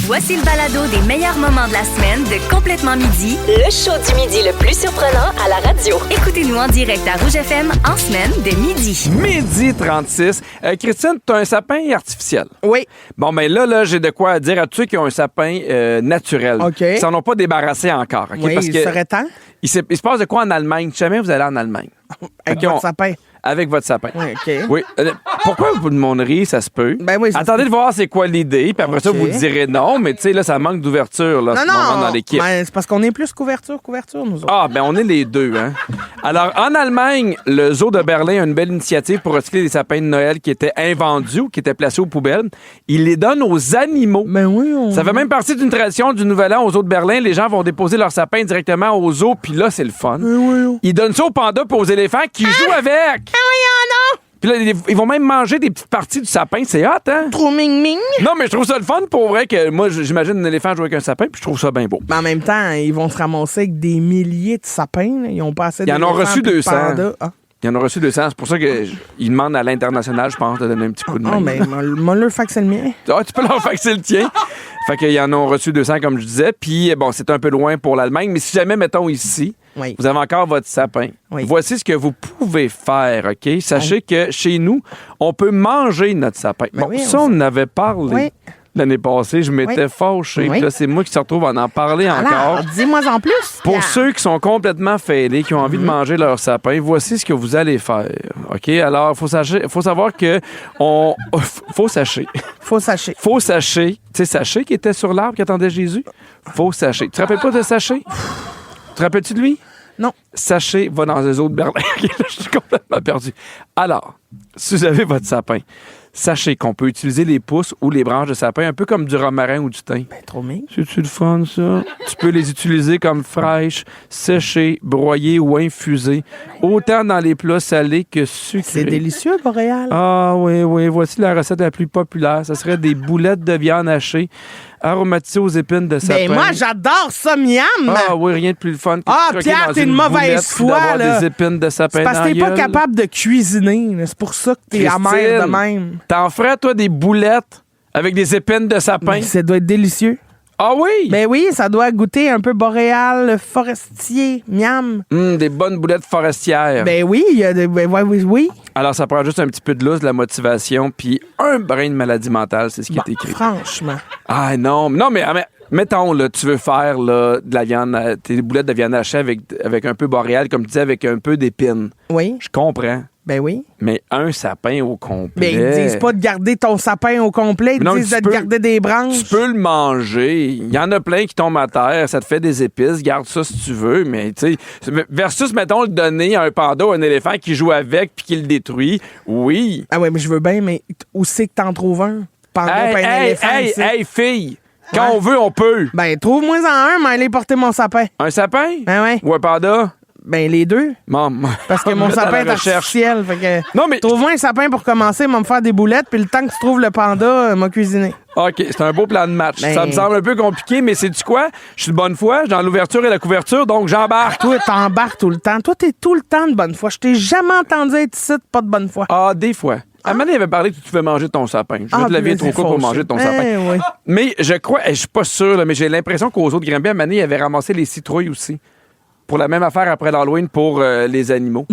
Voici le balado des meilleurs moments de la semaine de Complètement Midi. Le show du midi le plus surprenant à la radio. Écoutez-nous en direct à Rouge FM en semaine dès midi. Midi 36. Christine, tu as un sapin artificiel. Oui. Bon, mais là, j'ai de quoi dire à tous ceux qui ont un sapin naturel. OK. Ils s'en ont pas débarrassé encore. OK? Oui, Parce il que serait temps. il se passe de quoi en Allemagne? Jamais vous allez en Allemagne. Avec OK, votre sapin. Avec votre sapin. Oui, OK. Oui. Pourquoi vous demanderiez, ça se peut? Ben oui, ça Attendez se de voir c'est quoi l'idée, puis après ça, OK. vous direz non, mais tu sais, là, ça manque d'ouverture, là, Non, ce moment non. dans l'équipe. Ben, c'est parce qu'on est plus couverture, nous autres. Ah, ben on est les deux, hein. Alors, en Allemagne, le zoo de Berlin a une belle initiative pour recycler des sapins de Noël qui étaient invendus ou qui étaient placés aux poubelles. Ils les donnent aux animaux. Ben oui, Ça fait même partie d'une tradition du Nouvel An au zoo de Berlin. Les gens vont déposer leur sapin directement au zoo, puis là, c'est le fun. oui. Ils donnent ça aux pandas et aux éléphants qui jouent avec. Puis là, ils vont même manger des petites parties du sapin. C'est hot, hein? Trop ming-ming. Non, mais je trouve ça le fun pour vrai que moi, j'imagine un éléphant jouer avec un sapin, puis je trouve ça bien beau. Mais en même temps, ils vont se ramasser avec des milliers de sapins. Là. Ils ont pas assez Ils en ont d'éléphants reçu puis de 200. pandas. Ah. Ils en ont reçu 200. C'est pour ça qu'ils demandent à l'international, je pense, de donner un petit coup de main. Oh, mais moi, leur fait que c'est le mien. Ah, tu peux leur faxer le tien. Fait qu'ils en ont reçu 200, comme je disais. Puis, bon, c'est un peu loin pour l'Allemagne. Mais si jamais, mettons ici, Oui. vous avez encore votre sapin, Oui. voici ce que vous pouvez faire, OK? Sachez que chez nous, on peut manger notre sapin. Ben Bon, oui, ça, on en avait parlé. Oui. L'année passée, je m'étais Oui. fâché. Oui. Puis là, c'est moi qui se retrouve à en parler encore. Alors, dis-moi en plus. Pour Pierre. ceux qui sont complètement fêlés, qui ont envie de manger leur sapin, voici ce que vous allez faire. OK? Alors, faut savoir que faut sacher. Faut sacher. Faut sacher. Tu sais, Saché qui était sur l'arbre qui attendait Jésus? Faut sacher. Tu te rappelles pas de Saché? Tu te rappelles-tu de lui? Non. Saché va dans les eaux de Berlin. OK, là, je suis complètement perdu. Alors, si vous avez votre sapin, sachez qu'on peut utiliser les pousses ou les branches de sapin un peu comme du romarin ou du thym. Ben, trop ming. C'est-tu le fun, ça? Tu peux les utiliser comme fraîches, séchées, broyées ou infusées, autant dans les plats salés que sucrés. C'est délicieux, Boréal. Ah oui, voici la recette la plus populaire. Ça serait des boulettes de viande hachée aromatisées aux épines de sapin. Ben, moi, j'adore ça, miam. Ah oui, rien de plus le fun que Ah, de croquer Pierre, dans t'es une boulette mauvaise puis foi, d'avoir là. des épines de sapin C'est parce dans que t'es la pas gueule. capable de cuisiner. là. C'est pour ça que t'es amer de Christine, même. T'en ferais, toi, des boulettes avec des épines de sapin? Ben, ça doit être délicieux. Ah oui? Ben oui, ça doit goûter un peu boréal, forestier, miam. Des bonnes boulettes forestières. Ben oui, il y a des... Ben oui. Alors, ça prend juste un petit peu de lousse, de la motivation, puis un brin de maladie mentale, c'est ce qui Bon, est écrit. franchement. Ah non, mais mettons, là, tu veux faire là, de la viande, tes boulettes de viande hachée avec un peu boréal, comme tu dis, avec un peu d'épines. Oui, Je comprends. ben oui. Mais un sapin au complet. Ben ils disent pas de garder ton sapin au complet, ils Mais non, disent tu de peux- garder des branches. Tu peux le manger. Il y en a plein qui tombent à terre. Ça te fait des épices. Garde ça si tu veux. Mais, tu sais, versus, mettons, le donner à un panda ou un éléphant qui joue avec puis qui le détruit. Oui. Ah ouais, mais je veux bien, mais où c'est que t'en trouves un? Panda, pas un éléphant ici. Hey, fille. Quand Ouais. on veut, on peut. Ben, trouve-moi en un, mais allez porter mon sapin. Un sapin? Ben ouais. Ou un panda? Ben, les deux. Maman. Parce que mon sapin est artificiel. Fait que... Non, mais. Trouve-moi un sapin pour commencer, m'a me faire des boulettes, puis le temps que tu trouves le panda, m'a cuisiné. OK, c'est un beau plan de match. Ben- Ça me semble un peu compliqué, mais c'est du quoi? Je suis de bonne foi, j'ai dans l'ouverture et la couverture, donc j'embarque. Toi, t'embarques tout le temps. Toi, t'es tout le temps de bonne foi. Je t'ai jamais entendu être ici de pas de bonne foi. Ah, des fois. Amanda avait parlé que tu pouvais manger ton sapin. Je veux te laver trop court pour manger ton sapin. Oui. Mais je crois, je suis pas sûr, là, mais j'ai l'impression qu'aux autres Granby, à Mané, ils avaient ramassé les citrouilles aussi. Pour la même affaire après l'Halloween pour les animaux.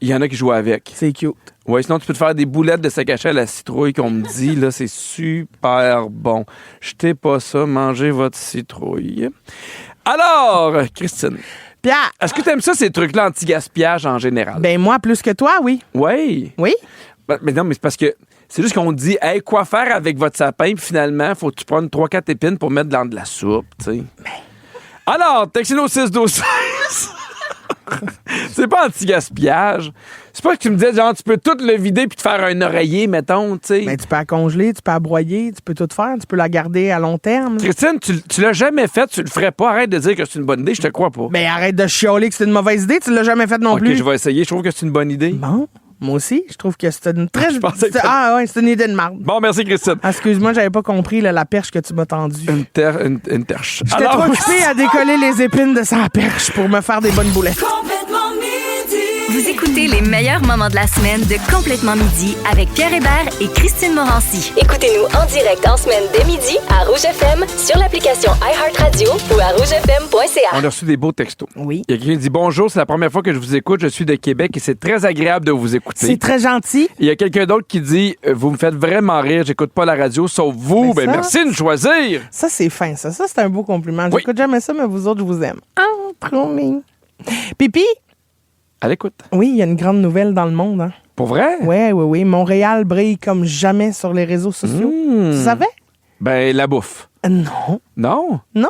Il y en a qui jouent avec. C'est cute. Ouais, sinon, tu peux te faire des boulettes de sac à à la citrouille qu'on me dit. Là, c'est super bon. Jetez pas ça, mangez votre citrouille. Alors, Christine, Pierre, est-ce que tu aimes ça, ces trucs-là anti-gaspillage en général? ben moi, plus que toi, oui. Oui. Oui? Mais non, mais c'est parce que c'est juste qu'on dit, hey, quoi faire avec votre sapin? Puis finalement, faut que tu prennes 3-4 épines pour mettre dans de la soupe, tu sais. Alors, textez-nous au 6-12-16. C'est pas anti-gaspillage. C'est pas que tu me disais, genre, tu peux tout le vider puis te faire un oreiller, mettons, tu sais. Ben, tu peux la congeler, tu peux la broyer, tu peux tout faire, tu peux la garder à long terme. Christine, tu l'as jamais fait, tu le ferais pas. Arrête de dire que c'est une bonne idée, je te crois pas. Ben, arrête de chialer que c'est une mauvaise idée, tu l'as jamais fait non OK, plus. je vais essayer. Je trouve que c'est une bonne idée. Bon, moi aussi, je trouve que c'était une très... Je pensais que Ah ouais, c'est une idée de marde. Bon, merci, Christine. Ah, excuse-moi, j'avais pas compris là, la perche que tu m'as tendue. Une terche. J'étais trop occupée à décoller les épines de sa perche pour me faire des bonnes boulettes. Complètement midi. Vous écoutez les meilleurs moments de la semaine de Complètement Midi avec Pierre Hébert et Christine Morancy. Écoutez-nous en direct en semaine dès midi à Rouge FM sur l'application iHeartRadio ou à rougefm.ca. On a reçu des beaux textos. Oui. Il y a quelqu'un qui dit « Bonjour, c'est la première fois que je vous écoute. Je suis de Québec et c'est très agréable de vous écouter. » C'est très gentil. Il y a quelqu'un d'autre qui dit « Vous me faites vraiment rire. J'écoute pas la radio, sauf vous. » Mais Ben, ça- merci de choisir. Ça, c'est fin, ça. Ça, c'est un beau compliment. Oui. J'écoute jamais ça, mais vous autres, je vous aime. Ah, trop mignon. Pipi, À l'écoute. oui, il y a une grande nouvelle dans le monde. Hein. Pour vrai? Oui. Montréal brille comme jamais sur les réseaux sociaux. Mmh. Tu savais? Ben, la bouffe. Non. Non? Non.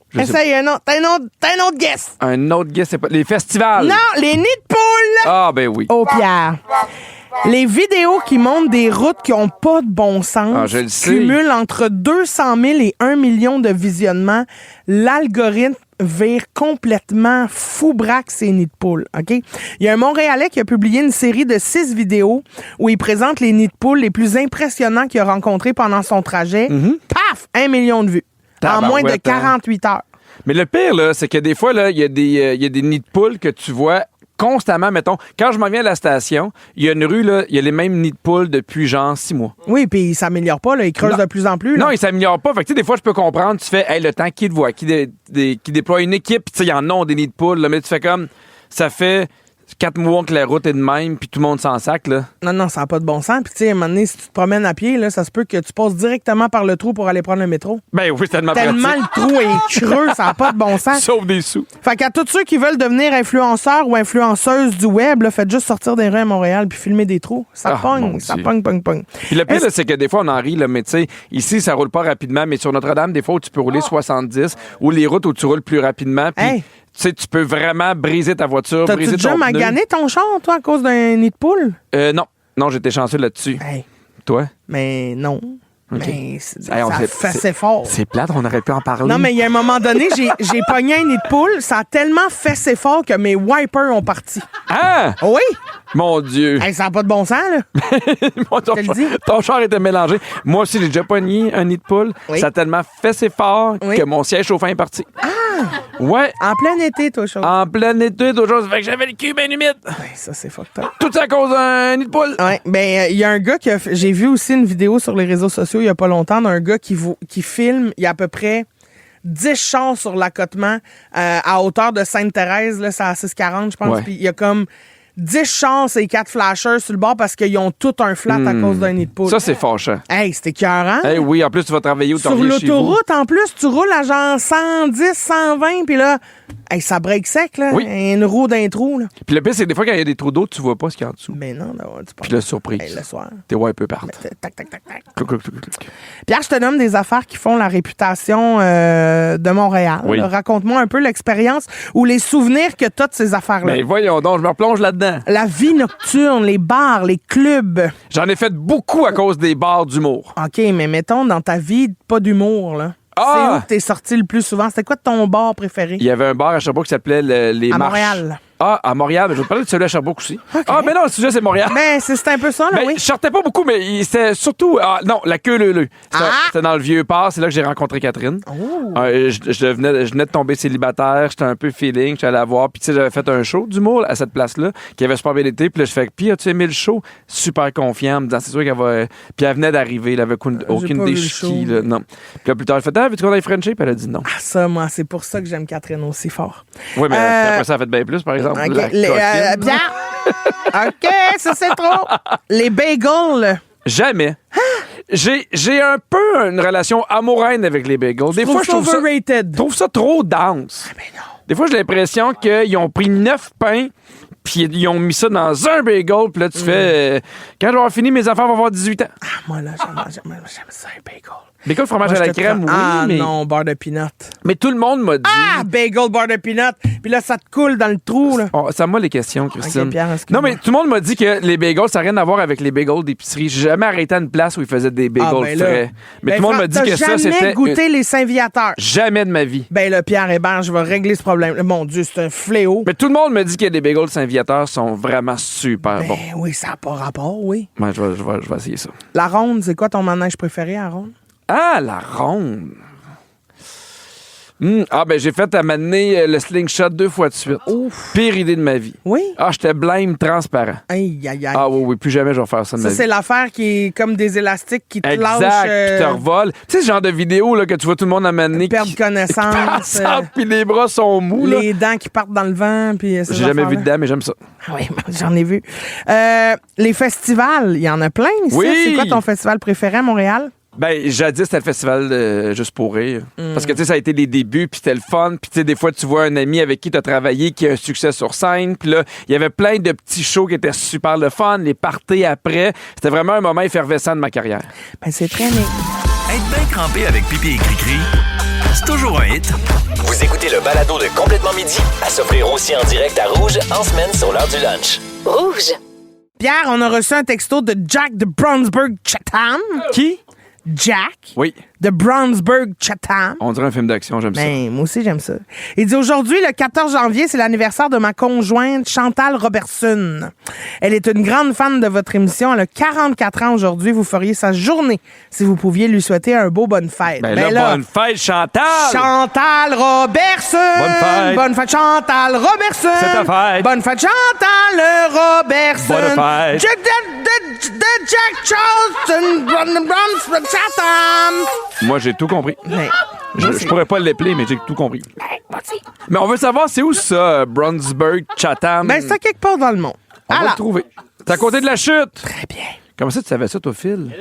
Je sais Essaye un autre. T'as un autre guess. Un autre gars, c'est pas... Les festivals. Non, les nids de poule. Ah, ben oui. Oh, Pierre. Les vidéos qui montrent des routes qui n'ont pas de bon sens Ah, je le sais. cumulent entre 200 000 et 1 million de visionnements. L'algorithme vire complètement fou-braque ces nids de poules. OK? Il y a un Montréalais qui a publié une série de 6 vidéos où il présente les nids de poules les plus impressionnants qu'il a rencontrés pendant son trajet. Paf! 1 million de vues. En moins de Tabarouette, hein. 48 heures. Mais le pire, là, c'est que des fois, là, il y a des nids de poules que tu vois constamment. Mettons, quand je m'en viens à la station, il y a une rue, là, il y a les mêmes nids de poules depuis genre 6 mois. Oui, puis il s'améliore pas, là. Il creuse Non. de plus en plus. Là. Non, ils s'améliorent pas. Fait que, tu sais, des fois, je peux comprendre. Tu fais, hey, le temps qui te voit, qui déploie une équipe, tu sais, il y en a des nids de poules, là, mais tu fais comme, ça fait 4 mois que la route est de même, puis tout le monde s'en sac, là. Non, ça n'a pas de bon sens. Puis, tu sais, à un moment donné, si tu te promènes à pied, là, ça se peut que tu passes directement par le trou pour aller prendre le métro. Ben oui, c'est tellement Tellement pratique. le trou est creux, ça n'a pas de bon sens. Sauve des sous. Fait qu'à tous ceux qui veulent devenir influenceurs ou influenceuses du web, là, faites juste sortir des rues à Montréal puis filmer des trous. Ça Ah, mon pogne, ça Dieu. pogne. Puis le pire, Est-ce- là, c'est que des fois, on en rit, là, mais tu sais, ici, ça roule pas rapidement, mais sur Notre-Dame, des fois, où tu peux rouler 70, ou les routes où tu roules plus rapidement, puis Hey. tu sais, tu peux vraiment briser ta voiture, T'as-tu briser déjà ton pneu. magané ton char, toi, à cause d'un nid de poule? Non, j'étais chanceux là-dessus. Hey, Toi? mais non. OK. Mais Hey, ça on fait sait- assez fort. C'est plate, on aurait pu en parler. Non, mais il y a un moment donné, j'ai pogné un nid de poule. Ça a tellement fessé fort que mes wipers ont parti. Ah! Oui! Mon Dieu! Hey, ça n'a pas de bon sens, là. Moi, ton, je te le dis. ton char était mélangé. Moi aussi, j'ai déjà pogné un nid de poule. Oui. Ça a tellement fait ses fort Oui. que mon siège chauffant est parti. Ah! Ouais, En plein été, toi, chose. en plein été, toujours. Fait que j'avais le cul bien humide. Ouais, ça, c'est fucked up. Tout ça à cause d'un nid de poule. Ouais, ben il y a un gars j'ai vu aussi une vidéo sur les réseaux sociaux il y a pas longtemps d'un gars qui filme, il y a à peu près 10 chars sur l'accotement à hauteur de Sainte-Thérèse, là, c'est à 640, je pense, Ouais. puis il y a comme 10 chars, c'est 4 flashers sur le bord parce qu'ils ont tout un flat à cause d'un nid de poule. Ça, c'est fâchant. Hey, c'était écœurant. Eh oui, en plus, tu vas travailler où tu Sur reviens chez vous. l'autoroute, en plus, tu roules à genre 110, 120, puis là, hey, ça break sec, là. Oui. Une roue d'un trou, là. Puis le pire, c'est que des fois, quand il y a des trous d'eau, tu vois pas ce qu'il y a en dessous. Mais non, là, tu Puis la surprise. Hey, le soir. Tes wipers partent. Tac, tac, tac, tac. Clouc, clouc, clouc, clouc. Pierre, je te donne des affaires qui font la réputation de Montréal. Oui. Raconte-moi un peu l'expérience ou les souvenirs que tu as de ces affaires-là. Mais voyons donc, je me replonge là-dedans. La vie nocturne, les bars, les clubs. J'en ai fait beaucoup à cause des bars d'humour. OK, mais mettons dans ta vie, pas d'humour, là. Ah! C'est où que t'es sorti le plus souvent? C'était quoi ton bar préféré? Il y avait un bar à Sherbrooke qui s'appelait les À Marches. Montréal. Ah, à Montréal. Je vais te parler de celui à Sherbrooke aussi. Ah, mais non, le sujet, c'est Montréal. Ben, c'est un peu ça, là, Ben, oui. je sortais pas beaucoup, mais c'était surtout... Ah, non, la queue leu. C'était Ah! c'était dans le Vieux-Port. C'est là que j'ai rencontré Catherine. Oh. Je venais de tomber célibataire. J'étais un peu feeling. J'étais allé la voir. Puis, tu sais, j'avais fait un show d'humour à cette place-là qui avait super bien été. Puis là, je fais... Puis, as-tu aimé le show? Super confiant. En me disant, c'est sûr qu'elle va... Puis, elle venait d'arriver. Elle avait aucune pas vu le déchiquille. show. Là, non. Puis là, plus tard, elle fait, ah, veux-tu qu'on aille Frencher? Puis elle a dit non. Ah, ça, moi, c'est pour ça que j'aime Catherine aussi fort. Oui, mais après ça, elle a fait bien plus, par exemple. OK, La coquine. Pierre. OK, ça, c'est trop. Les bagels. Jamais. J'ai un peu une relation amoureuse avec les bagels. Des fois, je trouve ça... overrated. Je trouve ça trop dense. Ben non. Des fois, j'ai l'impression qu'ils ont pris 9 pains puis ils ont mis ça dans un bagel. Puis là, tu fais... quand je vais avoir fini, mes enfants vont avoir 18 ans. Ah, moi, là, j'aime ça, un bagel. Bagel, fromage Moi, à la je te crème, oui, Ah mais... non, beurre de peanut. Mais tout le monde m'a dit... Ah, bagel, beurre de peanut. Puis là, ça te coule dans le trou, là. Oh, c'est à moi les questions, Christine. Ok, Pierre, excuse-moi. non, mais tout le monde m'a dit que les bagels, ça n'a rien à voir avec les bagels d'épicerie. J'ai jamais arrêté à une place où ils faisaient des bagels ben là. frais. Mais Ben, tout le monde m'a dit que ça, t'as c'était... jamais goûté les Saint-Viateur. Jamais de ma vie. Ben là, Pierre Hébert, je vais régler ce problème. Mon Dieu, c'est un fléau. Mais tout le monde me dit que les bagels Saint-Viateur sont vraiment super bons. Ben oui, ça n'a pas rapport, oui. Ouais, je vais essayer ça. La ronde, c'est quoi ton manège préféré à ronde? Ah, la ronde. Ben j'ai fait à m'amener le slingshot 2 fois de suite. Ouf. Pire idée de ma vie. Oui? J'étais blême transparent. Aïe, aïe, aïe. Oui, plus jamais je vais faire ça de ma Ça, vie. c'est l'affaire qui est comme des élastiques qui te lâchent. Exact, puis te revole. Tu sais, ce genre de vidéo là, que tu vois tout le monde amener perdre connaissance. puis les bras sont mous. Là. Les dents qui partent dans le vent. J'ai jamais vu de dents, mais j'aime ça. Oui, j'en ai vu. Les festivals, il y en a plein ici. Oui. C'est quoi ton festival préféré à Montréal? Ben, jadis, c'était le festival Juste pour rire. Parce que, tu sais, ça a été des débuts, puis c'était le fun. Puis, tu sais, des fois, tu vois un ami avec qui tu as travaillé qui a un succès sur scène. Puis là, il y avait plein de petits shows qui étaient super le fun, les parties après. C'était vraiment un moment effervescent de ma carrière. Ben, c'est très bien. Être bien crampé avec Pipi et Cricri, c'est toujours un hit. Vous écoutez le balado de Complètement Midi à s'offrir aussi en direct à Rouge en semaine sur l'heure du lunch. Rouge. Pierre, on a reçu un texto de Jack de Brownsburg Chatham. Qui? Jack Oui. de Brownsburg Chatham. On dirait un film d'action, j'aime ça. Ben, moi aussi, j'aime ça. Il dit aujourd'hui, le 14 janvier, c'est l'anniversaire de ma conjointe Chantal Robertson. Elle est une grande fan de votre émission. Elle a 44 ans aujourd'hui. Vous feriez sa journée si vous pouviez lui souhaiter un beau bonne fête. Ben là, bonne fête, Chantal! Chantal Robertson! Bonne fête! Bonne fête, Chantal Robertson! C'est ta fête! Bonne fête, Chantal Robertson! Bonne fête! Jack Charleston! Chatham! Moi, j'ai tout compris. Mais, Je pourrais pas l'épeler, mais j'ai tout compris. Mais on veut savoir, c'est où ça, Brownsburg, Chatham? ben, c'est quelque part dans le monde. On va Alors, le trouver. C'est à côté de la chute. très bien. Comment ça, tu savais ça, toi, Phil?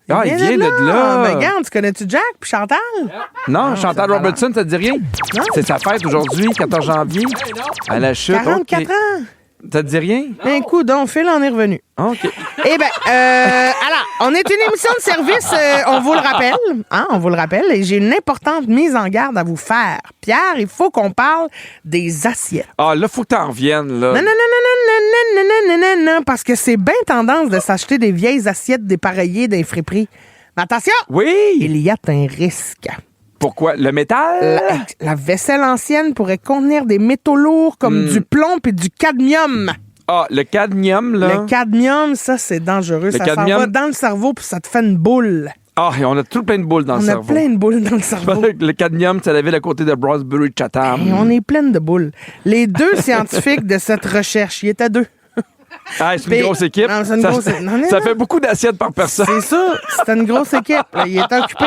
Il vient de là. Ben, regarde, tu connais-tu Jack puis Chantal? Non, Chantal ça Robertson, ça te dit rien? C'est sa fête aujourd'hui, 14 janvier. À la chute. 44 OK. ans. Ça te dit rien? Ben, coup, donc, Phil en est revenu. OK. Eh bien, alors, on est une émission de service, on vous le rappelle. Hein, on vous le rappelle. Et j'ai une importante mise en garde à vous faire. Pierre, il faut qu'on parle des assiettes. Là, faut que t'en reviennes, là. Non, parce que c'est bien tendance de s'acheter des vieilles assiettes dépareillées des friperies. Mais attention! Oui! Il y a un risque. Pourquoi? Le métal? La vaisselle ancienne pourrait contenir des métaux lourds comme du plomb et du cadmium. Le cadmium, là. Le cadmium, ça, c'est dangereux. Ça s'en va dans le cerveau puis ça te fait une boule. Et on a tout plein de boules dans le cerveau. On a plein de boules dans le cerveau. Le cadmium, c'est la ville à côté de Brownsbury Chatham. Et on est plein de boules. Les deux scientifiques de cette recherche, il y était deux. C'est une grosse équipe. Non, c'est une grosse équipe. Non, ça fait beaucoup d'assiettes par personne. C'est ça, c'était une grosse équipe. Là, il est occupé.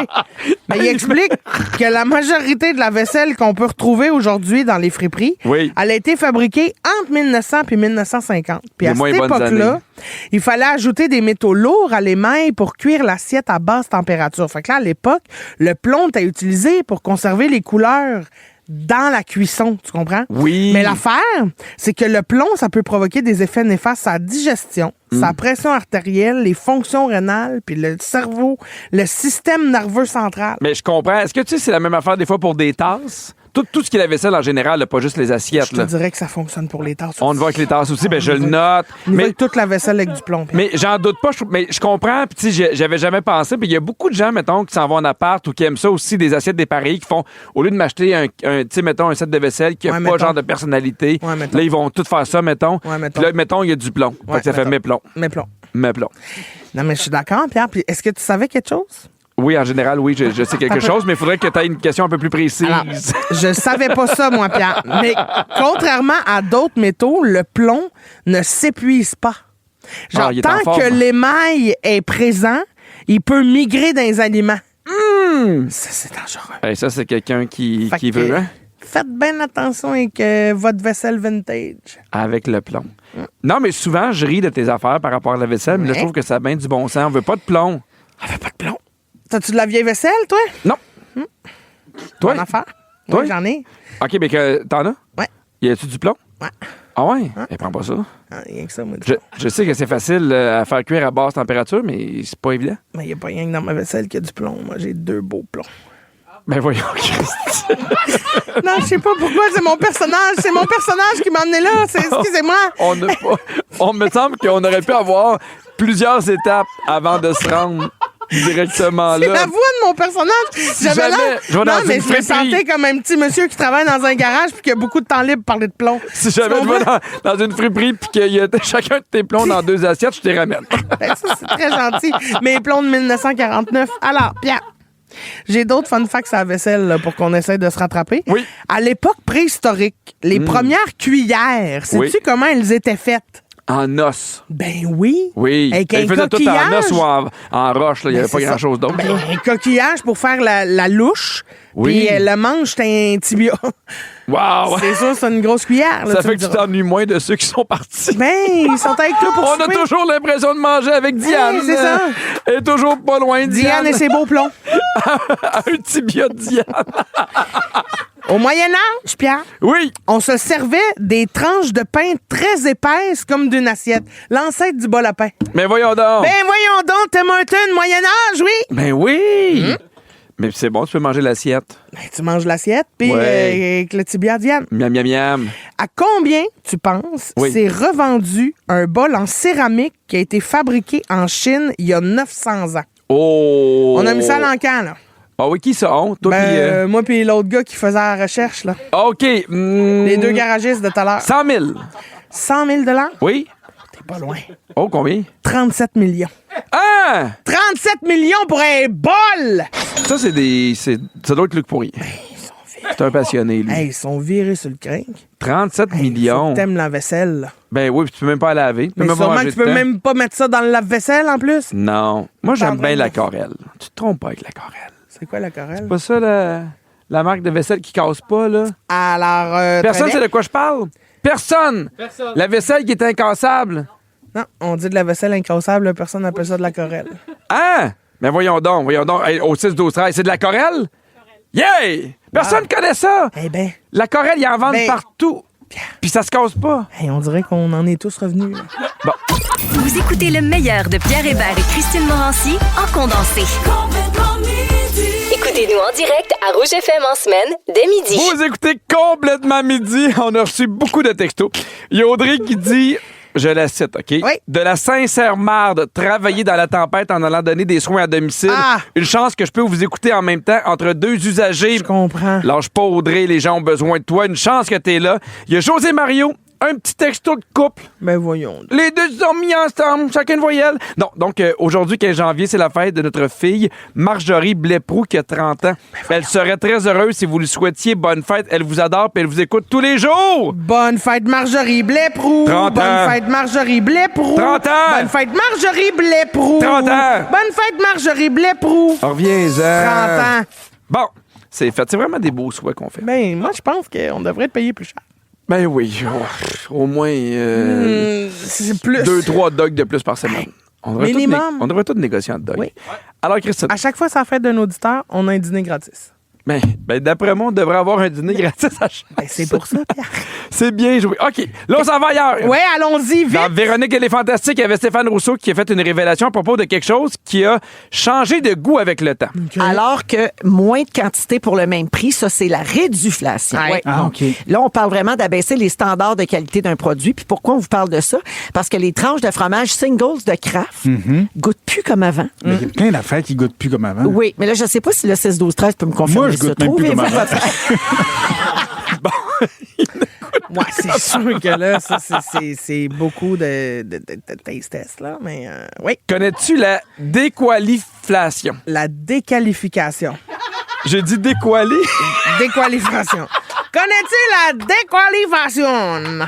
Mais il explique que la majorité de la vaisselle qu'on peut retrouver aujourd'hui dans les friperies, Oui. elle a été fabriquée entre 1900 et 1950. Puis Les à moins cette bonnes époque-là, années. il fallait ajouter des métaux lourds à l'émail pour cuire l'assiette à basse température. Fait que là, à l'époque, le plomb était utilisé pour conserver les couleurs dans la cuisson, tu comprends? Oui. Mais l'affaire, c'est que le plomb, ça peut provoquer des effets néfastes à la digestion, sa pression artérielle, les fonctions rénales, puis le cerveau, le système nerveux central. Mais je comprends. Est-ce que tu sais, c'est la même affaire des fois pour des tasses? Tout ce qui est la vaisselle en général, là, pas juste les assiettes. Je te dirais que ça fonctionne pour les tasses. On le voit avec les tasses aussi, je le note. Mais toute la vaisselle avec du plomb. Mais j'en doute pas, mais je comprends, puis tu sais, j'avais jamais pensé, puis il y a beaucoup de gens, mettons, qui s'en vont en appart ou qui aiment ça aussi, des assiettes dépareillées, qui font, au lieu de m'acheter tu sais, mettons, un set de vaisselle qui a pas genre de personnalité, là, ils vont tout faire ça, mettons. Puis là, mettons, il y a du plomb. Fait que ça fait méplomb. Méplomb. Non, mais je suis d'accord, Pierre. Puis est-ce que tu savais quelque chose? Oui, en général, oui, je sais quelque chose, mais il faudrait que tu aies une question un peu plus précise. Alors, je savais pas ça, moi, Pierre. Mais contrairement à d'autres métaux, le plomb ne s'épuise pas. Genre, il est en tant forme. que l'émail est présent, il peut migrer dans les aliments. Ça, c'est dangereux. Ça, c'est quelqu'un qui Fait que, veut, hein? Faites bien attention avec votre vaisselle vintage. Avec le plomb. Non, mais souvent, je ris de tes affaires par rapport à la vaisselle, mais là, je trouve que ça a bien du bon sens. On veut pas de plomb. On fait pas de plomb. T'as-tu de la vieille vaisselle, toi? Non. Toi? Bonne affaire. Toi? Oui, j'en ai. OK, mais t'en as? Ouais. Y a-tu du plomb? Ouais. Ah ouais? Prends pas ça. Rien que ça, moi. Je sais que c'est facile à faire cuire à basse température, mais c'est pas évident. Mais il n'y a pas rien que dans ma vaisselle qui a du plomb. Moi, j'ai 2 beaux plombs. Ben voyons, Christ. Non, je sais pas pourquoi, c'est mon personnage. C'est mon personnage qui m'a amené là. Excusez-moi. On me semble qu'on aurait pu avoir plusieurs étapes avant de se rendre directement C'est là. la voix de mon personnage. J'avais jamais l'air... je vais dans Non, mais une je me friperie. sentais comme un petit monsieur qui travaille dans un garage puis qui a beaucoup de temps libre pour parler de plomb. Si jamais Tu je vais comprends? dans une friperie puis qu'il y a chacun de tes plombs dans 2 assiettes, je te les ramène. Ben, ça, c'est très gentil. Mes plombs de 1949. Alors, Pierre, J'ai d'autres fun facts à la vaisselle là, pour qu'on essaie de se rattraper. Oui. À l'époque préhistorique, les premières cuillères, sais-tu Oui. comment elles étaient faites? En os. Ben oui. Oui. Avec Ils un faisaient tout en coquillage. os ou en roche. Là. Il n'y avait Ben, pas c'est ça. grand-chose d'autre. Ben, un coquillage pour faire la louche. Oui. Puis le manche, c'était un tibia. Wow! C'est ça, c'est une grosse cuillère. Là, Ça tu fait me que tu diras. t'ennuies moins de ceux qui sont partis. Ben, ils sont avec toi pour On a souper. toujours l'impression de manger avec Diane. c'est ça. Elle est toujours pas loin de Diane et ses beaux plombs. Un tibia de Diane. Au Moyen-Âge, Pierre, Oui. on se servait des tranches de pain très épaisses comme d'une assiette. L'ancêtre du bol à pain. Mais voyons donc. Ben voyons donc, Tim Hortons, Moyen-Âge, oui. Ben oui. Mais c'est bon, tu peux manger l'assiette. Ben, tu manges l'assiette, puis Ouais. avec le tibia à Diane. Miam, miam, miam. À combien, tu penses, Oui. c'est revendu un bol en céramique qui a été fabriqué en Chine il y a 900 ans? Oh. On a mis ça dans le camp, là. Ah oui, qui ça? Toi Ben, puis... moi puis l'autre gars qui faisait la recherche, là. OK. Les deux garagistes de tout à l'heure. 100 000. 100 000 $? Oui. T'es pas loin. Oh, combien? 37 millions. Ah! 37 millions pour un bol! Ça, ça doit être Luc Pourrier. C'est un passionné, lui. Hey, ils sont virés sur le crinque. 37 Hey, faut millions. que t'aimes la vaisselle, là. Ben oui, puis tu peux même pas la laver. Tu peux Mais même pas sûrement manger que tu peux dedans. même pas mettre ça dans le lave-vaisselle, en plus. Non. Moi, T'es en j'aime train bien de- la Corelle. Tu te trompes pas avec la Corelle. C'est quoi la Corelle? Pas ça, la marque de vaisselle qui casse pas, là? Alors, Personne très sait bien. de quoi je parle? Personne! La vaisselle qui est incassable. Non, on dit de la vaisselle incassable, personne n'appelle ça de la Corelle. Hein? Mais voyons donc. Hey, au 6-12-13, c'est de la Corelle? Yeah! Personne connaît ça! Eh ben, La Corelle, ils en vendent Ben- partout. Puis ça se casse pas. hey, on dirait qu'on en est tous revenus. là. Vous écoutez le meilleur de Pierre Hébert et Christine Morancy en condensé. Écoutez-nous en direct à Rouge FM en semaine dès midi. Vous écoutez complètement midi. On a reçu beaucoup de textos. Il y a Audrey qui dit, je la cite, OK? Oui. De la sincère marde, travailler dans la tempête en allant donner des soins à domicile. Ah! Une chance que je peux vous écouter en même temps entre deux usagers. Je comprends. Lâche pas, Audrey, les gens ont besoin de toi. Une chance que t'es là. Il y a José Mario, un petit texto de couple. Ben voyons. Les deux se sont mis ensemble, chacun une voyelle. Non, donc aujourd'hui, 15 janvier, c'est la fête de notre fille Marjorie Bléproux qui a 30 ans. Elle serait très heureuse si vous lui souhaitiez bonne fête. Elle vous adore et elle vous écoute tous les jours. Bonne fête Marjorie Bléproux. 30 ans. Bonne fête Marjorie Bléproux. 30 ans. Bonne fête Marjorie Bléproux. 30 ans. Bonne fête Marjorie Bléproux. Reviens-en. 30 ans. Bon, c'est fait. C'est vraiment des beaux souhaits qu'on fait. Ben, moi, je pense qu'on devrait te payer plus cher. Ben oui, au moins C'est plus. 2-3 dogs de plus par semaine. On devrait tout Minimum. on devrait tout négocier en dog. Oui. Alors, Christine, À chaque fois, ça fête d'un auditeur, on a un dîner gratis. ben, d'après moi, on devrait avoir un dîner gratis à chaque. Ben, c'est pour ça, Pierre. C'est bien joué. OK, là, on s'en va ailleurs. Ouais, allons-y, vite. Dans Véronique, elle est fantastique. Il y avait Stéphane Rousseau qui a fait une révélation à propos de quelque chose qui a changé de goût avec le temps. Alors que moins de quantité pour le même prix, ça, c'est la réduflation. Ouais. Ah, Donc, OK. là, on parle vraiment d'abaisser les standards de qualité d'un produit. Puis pourquoi on vous parle de ça? Parce que les tranches de fromage singles de Kraft goûtent plus comme avant. Mais il y a plein d'affaires qui goûtent plus comme avant. Oui, mais là, je sais pas si le 6-12-13 peut me confirmer Moi, je ça. goûte même plus Trouvez-vous comme avant. votre- Ouais, c'est sûr que là, ça, c'est beaucoup de taste test, là. Mais oui, Connais-tu la déqualiflation? la déqualification. J'ai dit déquali. Déqualification. Connais-tu la déqualification?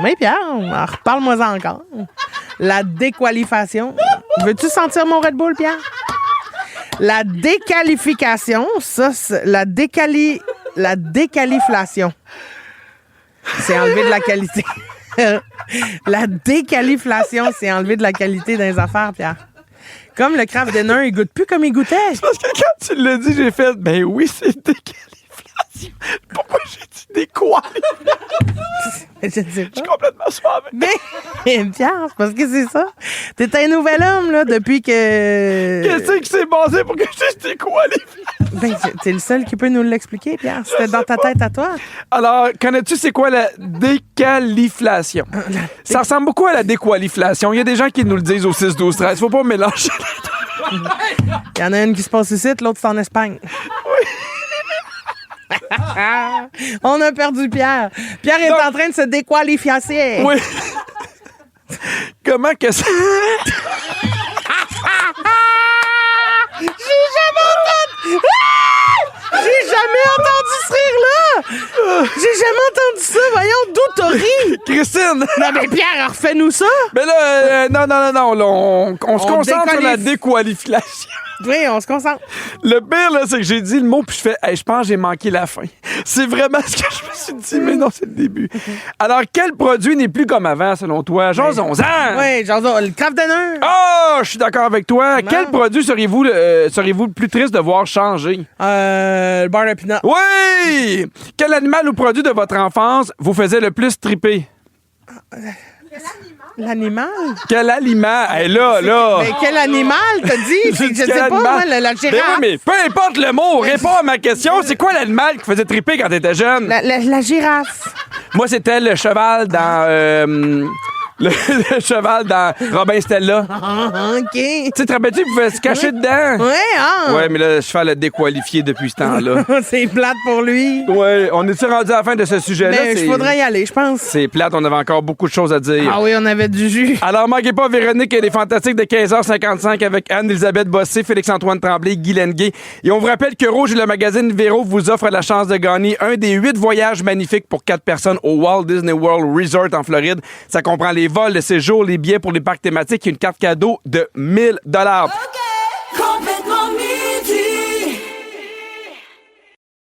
Oui, Pierre, reparle-moi encore. La déqualification. Veux-tu sentir mon Red Bull, Pierre? La déqualification, ça, c'est la déqualiflation. C'est enlever de la qualité. La déqualiflation, c'est enlever de la qualité dans les affaires, Pierre. Comme le Kraft Dinner, il goûte plus comme il goûtait. Parce que quand tu l'as dit, j'ai fait, ben oui, c'est déqualiflation. Pourquoi j'ai dit déquali? Je sais Je suis pas. complètement suave. Mais, Pierre, c'est parce que c'est ça. T'es un nouvel homme, là, depuis que... Qu'est-ce qui s'est passé pour que je dise déqualifié? Ben, t'es le seul qui peut nous l'expliquer, Pierre. C'était dans ta tête à toi. Alors, connais-tu c'est quoi la déqualiflation? Ça ressemble beaucoup à la déqualiflation. Il y a des gens qui nous le disent au 6-12-13. Faut pas mélanger. Il y en a une qui se passe ici, l'autre c'est en Espagne. On a perdu Pierre. Pierre est en train de se déqualifier. Oui. Comment que ça... J'ai jamais entendu J'ai jamais entendu ça. Voyons, d'où t'as ri? Christine! Non, mais Pierre, refais-nous ça. Mais là, non, là, on se concentre sur la déqualifie. déqualification. Oui, on se concentre. Le pire, là, c'est que j'ai dit le mot, puis je fais, hey, je pense que j'ai manqué la fin. C'est vraiment ce que je me suis dit, mais non, c'est le début. Alors, quel produit n'est plus comme avant, selon toi? Jason-en! Oui, genre, le Kraft Dinner. Oh, je suis d'accord avec toi. Quel produit seriez-vous le plus triste de voir changer? Le beurre de pinot. Oui! Quel animal ou produit de votre enfance vous faisait le plus triper? L'animal? Quel aliment? Hey, là! Mais quel animal, t'as dit? J'ai dit Je sais quel pas, animal? moi, la Ben girafe. oui, mais peu importe le mot, réponds à ma question. C'est quoi l'animal qui faisait triper quand t'étais jeune? La girafe. Moi, c'était le cheval dans... le cheval dans Robin Stella. OK. Tu sais, te rappelles-tu qu'il pouvait se cacher dedans? Ouais, hein? Ouais, mais là, le cheval a déqualifié depuis ce temps-là. C'est plate pour lui. Ouais, on est-tu rendu à la fin de ce sujet-là? Mais il faudrait y aller, je pense. C'est plate, on avait encore beaucoup de choses à dire. Ah oui, on avait du jus. Alors, manquez pas Véronique et les Fantastiques de 15h55 avec Anne-Elisabeth Bossé, Félix-Antoine Tremblay, Guy Lenguet. Et on vous rappelle que Rouge et le magazine Véro vous offre la chance de gagner un des 8 voyages magnifiques pour 4 personnes au Walt Disney World Resort en Floride. Ça comprend les vols, le séjour, les billets pour les parcs thématiques et une carte cadeau de 1000 $.